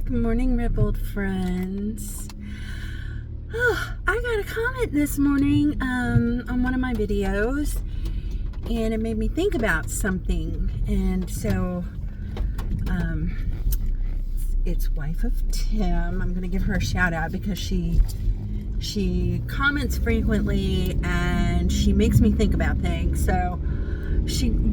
Good morning, Rippled friends. Oh, I got a comment this morning on one of my videos, and it made me think about something. And so it's wife of Tim. I'm going to give her a shout out because she comments frequently and she makes me think about things. So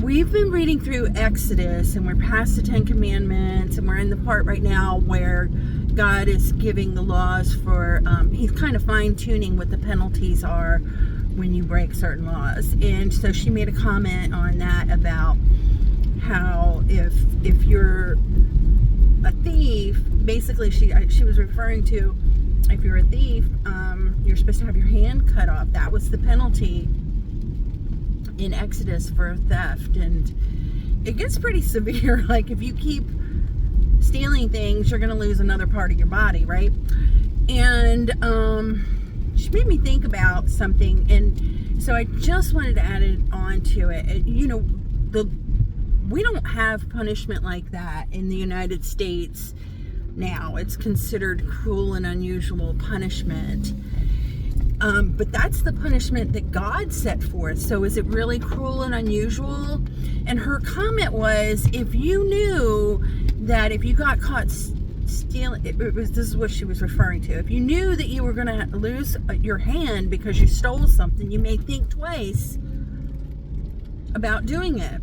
we've been reading through Exodus, and we're past the 10 Commandments, and we're in the part right now where God is giving the laws for, he's kind of fine-tuning what the penalties are when you break certain laws. And so she made a comment on that about how if you're a thief, basically she was referring to, if you're a thief, you're supposed to have your hand cut off. That was the penalty in Exodus for theft, and it gets pretty severe. Like, if you keep stealing things, you're going to lose another part of your body, right? And she made me think about something, and so I just wanted to add it on to it. We don't have punishment like that in the United States now. It's considered cruel and unusual punishment. But that's the punishment that God set forth. So is it really cruel and unusual? And her comment was, if you knew that if you got caught stealing, this is what she was referring to. If you knew that you were going to lose your hand because you stole something, you may think twice about doing it.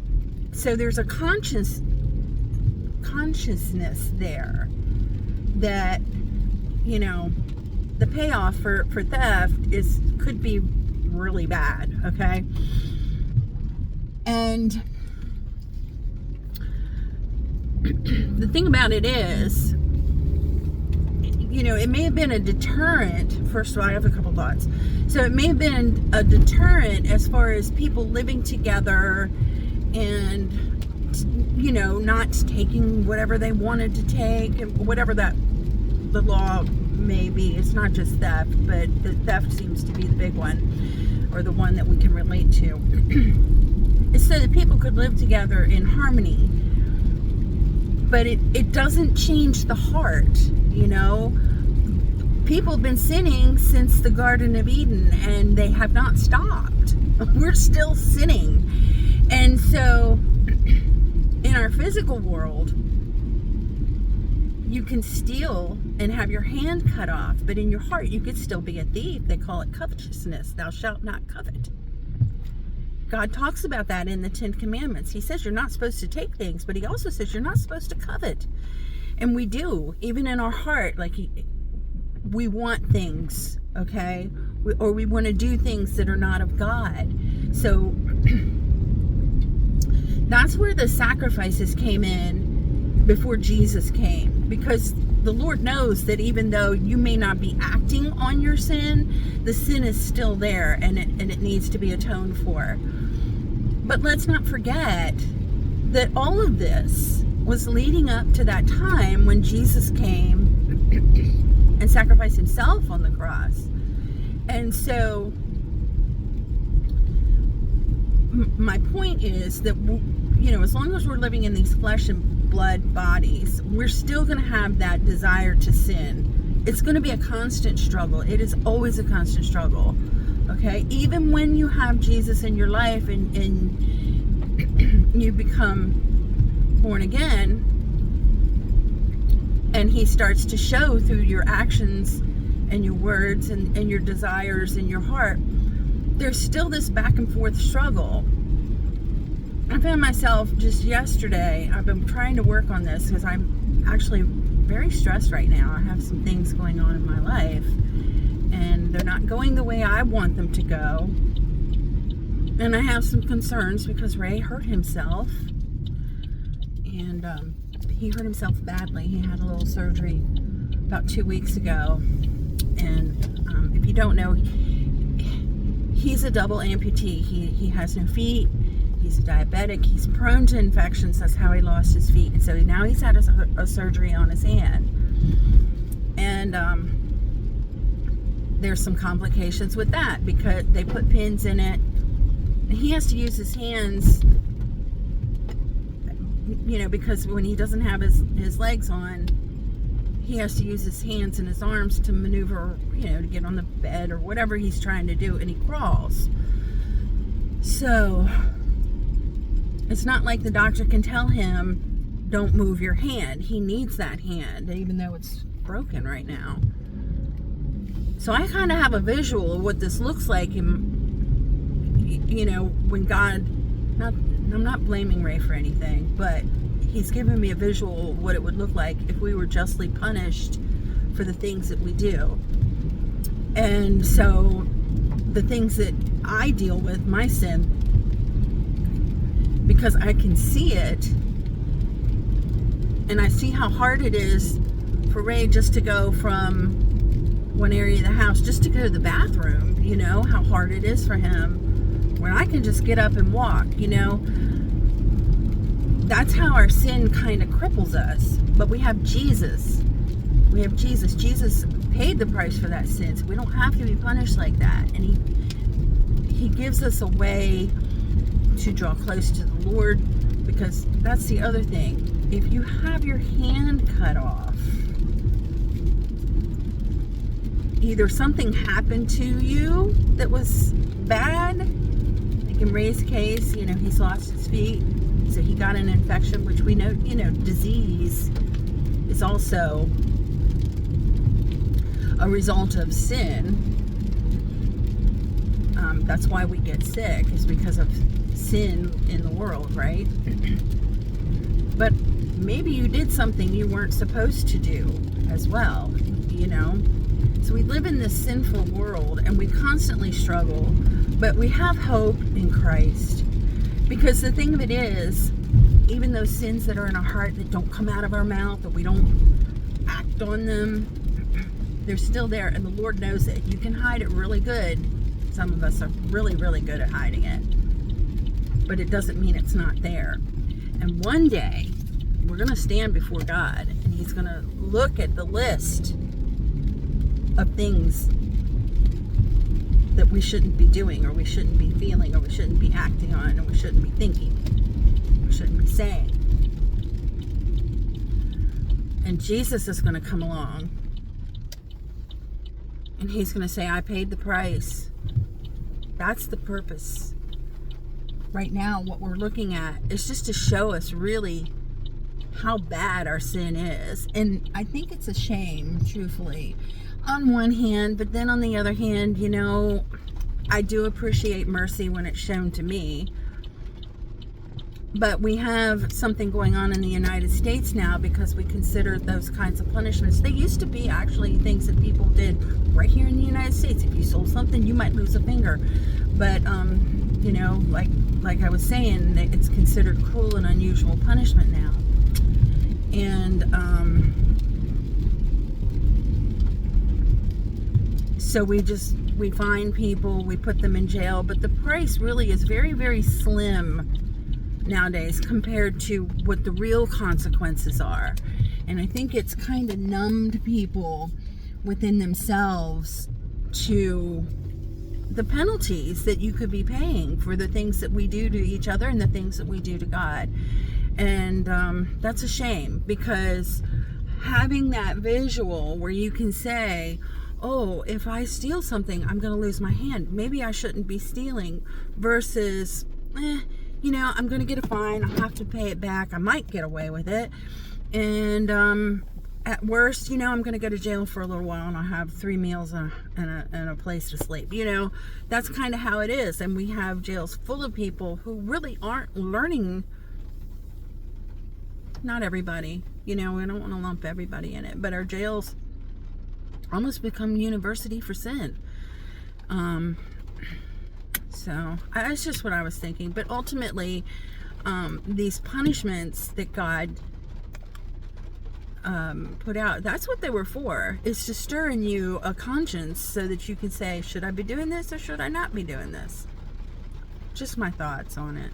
So there's a consciousness there that, the payoff for theft could be really bad, okay? And the thing about it is, it may have been a deterrent. First of all, I have a couple thoughts. So it may have been a deterrent as far as people living together and, not taking whatever they wanted to take, and whatever the law may be. It's not just theft, but the theft seems to be the big one, or the one that we can relate to. It's so that people could live together in harmony. But it doesn't change the heart, People have been sinning since the Garden of Eden, and they have not stopped. We're still sinning. And so, in our physical world, you can steal and have your hand cut off, but in your heart you could still be a thief. They call it covetousness. Thou shalt not covet. God talks about that in the 10 Commandments. He says you're not supposed to take things, but he also says you're not supposed to covet. And we do, even in our heart. Like, we want things, okay? Or we want to do things that are not of God. So that's where the sacrifices came in before Jesus came, because the Lord knows that even though you may not be acting on your sin, the sin is still there, and it needs to be atoned for. But let's not forget that all of this was leading up to that time when Jesus came and sacrificed himself on the cross. And so my point is that, as long as we're living in these flesh and blood bodies, we're still going to have that desire to sin. It's going to be a constant struggle. It is always a constant struggle, okay? Even when you have Jesus in your life and you become born again, and he starts to show through your actions and your words and your desires in your heart, there's still this back and forth struggle. I found myself just yesterday, I've been trying to work on this because I'm actually very stressed right now. I have some things going on in my life, and they're not going the way I want them to go. And I have some concerns because Ray hurt himself, and he hurt himself badly. He had a little surgery about 2 weeks ago, and if you don't know, he's a double amputee. He has no feet. He's a diabetic. He's prone to infections. That's how he lost his feet. And so now he's had a surgery on his hand. And there's some complications with that because they put pins in it. He has to use his hands because when he doesn't have his legs on, he has to use his hands and his arms to maneuver, to get on the bed or whatever he's trying to do, and he crawls. So it's not like the doctor can tell him, don't move your hand. He needs that hand, even though it's broken right now. So I kind of have a visual of what this looks like, when God, I'm not blaming Ray for anything, but he's given me a visual of what it would look like if we were justly punished for the things that we do. And so the things that I deal with, my sin, because I can see it, and I see how hard it is for Ray just to go from one area of the house, just to go to the bathroom, how hard it is for him, when I can just get up and walk, That's how our sin kind of cripples us. But we have Jesus. Jesus paid the price for that sin, so we don't have to be punished like that. And he gives us a way to draw close to the Lord, because that's the other thing. If you have your hand cut off, either something happened to you that was bad, like in Ray's case, he's lost his feet, so he got an infection, which we know, disease is also a result of sin. That's why we get sick, is because of sin in the world, right? But maybe you did something you weren't supposed to do as well, So we live in this sinful world, and we constantly struggle, but we have hope in Christ. Because the thing of it is, even those sins that are in our heart that don't come out of our mouth, or we don't act on them, they're still there, and the Lord knows it. You can hide it really good. Some of us are really, really good at hiding it. But it doesn't mean it's not there. And one day, we're going to stand before God, and He's going to look at the list of things that we shouldn't be doing, or we shouldn't be feeling, or we shouldn't be acting on, or we shouldn't be thinking, we shouldn't be saying. And Jesus is going to come along, and He's going to say, I paid the price. That's the purpose. Right now, what we're looking at is just to show us really how bad our sin is. And I think it's a shame, truthfully, on one hand, but then on the other hand, I do appreciate mercy when it's shown to me. But we have something going on in the United States now, because we consider those kinds of punishments. They used to be actually things that people did right here in the United States. If you sold something, you might lose a finger. But, like I was saying, it's considered cruel and unusual punishment now. And, so we find people, we put them in jail, but the price really is very, very slim nowadays compared to what the real consequences are. And I think it's kind of numbed people within themselves to the penalties that you could be paying for the things that we do to each other and the things that we do to God. And that's a shame, because having that visual where you can say, oh, if I steal something, I'm going to lose my hand. Maybe I shouldn't be stealing, versus, I'm going to get a fine. I'll have to pay it back. I might get away with it. And at worst, I'm going to go to jail for a little while, and I'll have 3 meals and a place to sleep. That's kind of how it is. And we have jails full of people who really aren't learning. Not everybody. We don't want to lump everybody in it. But our jails almost become university for sin. So that's just what I was thinking. But ultimately, these punishments that God put out, that's what they were for, is to stir in you a conscience so that you can say, should I be doing this or should I not be doing this? Just my thoughts on it.